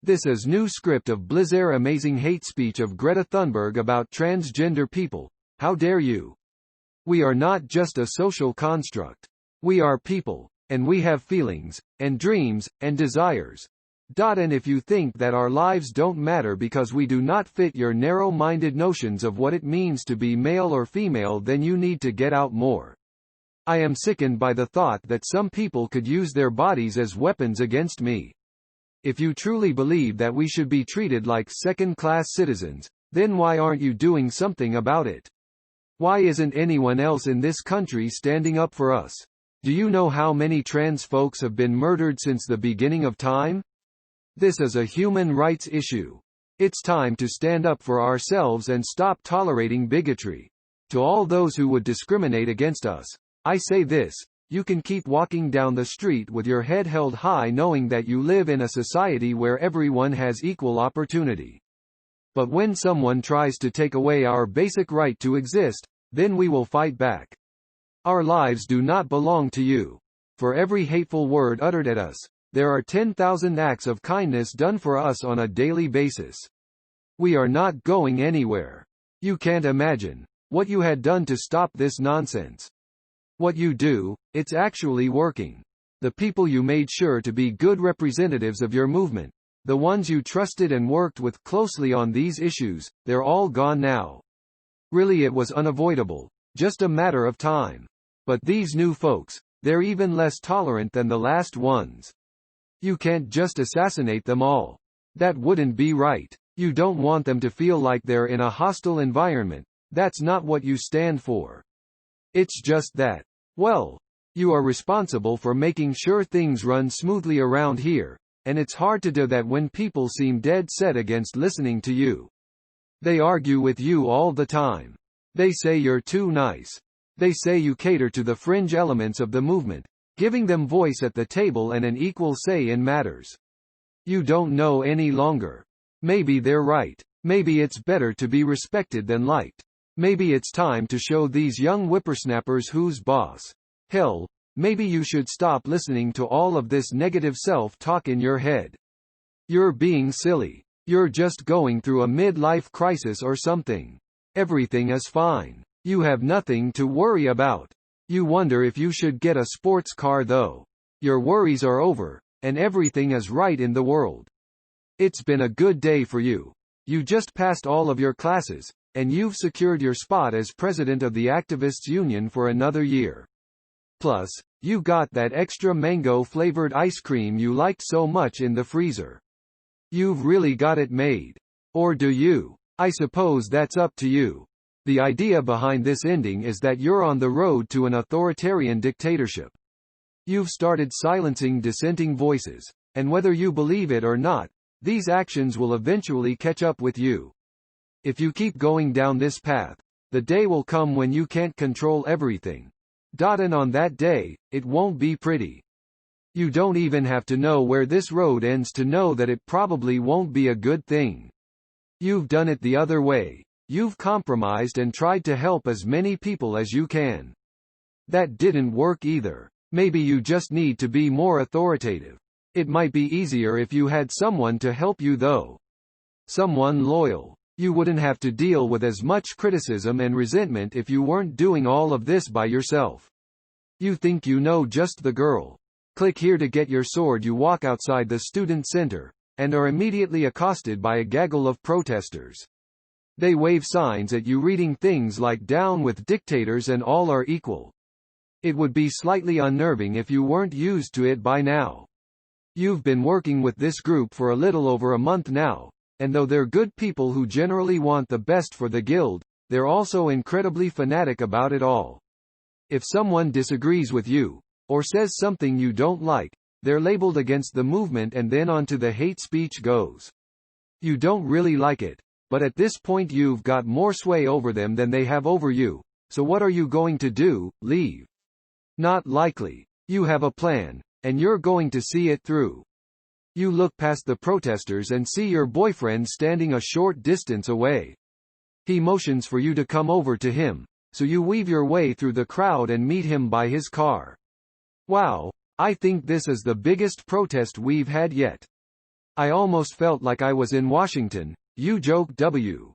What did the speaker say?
This is new script of blizzare amazing hate speech of Greta Thunberg about transgender people. How dare you? We are not just a social construct. We are people, and we have feelings, and dreams, and desires. And if you think that our lives don't matter because we do not fit your narrow-minded notions of what it means to be male or female, then you need to get out more. I am sickened by the thought that some people could use their bodies as weapons against me. If you truly believe that we should be treated like second-class citizens, then why aren't you doing something about it? Why isn't anyone else in this country standing up for us? Do you know how many trans folks have been murdered since the beginning of time? This is a human rights issue. It's time to stand up for ourselves and stop tolerating bigotry. To all those who would discriminate against us, I say this: you can keep walking down the street with your head held high knowing that you live in a society where everyone has equal opportunity. But when someone tries to take away our basic right to exist, then we will fight back. Our lives do not belong to you. For every hateful word uttered at us, there are 10,000 acts of kindness done for us on a daily basis. We are not going anywhere. You can't imagine what you had done to stop this nonsense. What you do, it's actually working. The people you made sure to be good representatives of your movement, the ones you trusted and worked with closely on these issues, they're all gone now. Really, it was unavoidable, just a matter of time. But these new folks, they're even less tolerant than the last ones. You can't just assassinate them all. That wouldn't be right. You don't want them to feel like they're in a hostile environment. That's not what you stand for. It's just that, well, you are responsible for making sure things run smoothly around here, and it's hard to do that when people seem dead set against listening to you. They argue with you all the time. They say you're too nice. They say you cater to the fringe elements of the movement, giving them voice at the table and an equal say in matters. You don't know any longer. Maybe they're right. Maybe it's better to be respected than liked. Maybe it's time to show these young whippersnappers who's boss. Hell, maybe you should stop listening to all of this negative self-talk in your head. You're being silly. You're just going through a midlife crisis or something. Everything is fine. You have nothing to worry about. You wonder if you should get a sports car though. Your worries are over, and everything is right in the world. It's been a good day for you. You just passed all of your classes, and you've secured your spot as president of the Activists Union for another year. Plus, you got that extra mango-flavored ice cream you liked so much in the freezer. You've really got it made. Or do you? I suppose that's up to you. The idea behind this ending is that you're on the road to an authoritarian dictatorship. You've started silencing dissenting voices, and whether you believe it or not, these actions will eventually catch up with you. If you keep going down this path, the day will come when you can't control everything. And on that day, it won't be pretty. You don't even have to know where this road ends to know that it probably won't be a good thing. You've done it the other way. You've compromised and tried to help as many people as you can. That didn't work either. Maybe you just need to be more authoritative. It might be easier if you had someone to help you though. Someone loyal. You wouldn't have to deal with as much criticism and resentment if you weren't doing all of this by yourself. You think you know just the girl. Click here to get your sword. You walk outside the student center, and are immediately accosted by a gaggle of protesters. They wave signs at you reading things like "Down with dictators" and "All are equal." It would be slightly unnerving if you weren't used to it by now. You've been working with this group for a little over a month now, and though they're good people who generally want the best for the guild, they're also incredibly fanatic about it all. If someone disagrees with you, or says something you don't like, they're labeled against the movement and then onto the hate speech goes. You don't really like it, but at this point you've got more sway over them than they have over you, so what are you going to do? Leave? Not likely. You have a plan, and you're going to see it through. You look past the protesters and see your boyfriend standing a short distance away. He motions for you to come over to him, so you weave your way through the crowd and meet him by his car. Wow, I think this is the biggest protest we've had yet. I almost felt like I was in Washington. You joke W.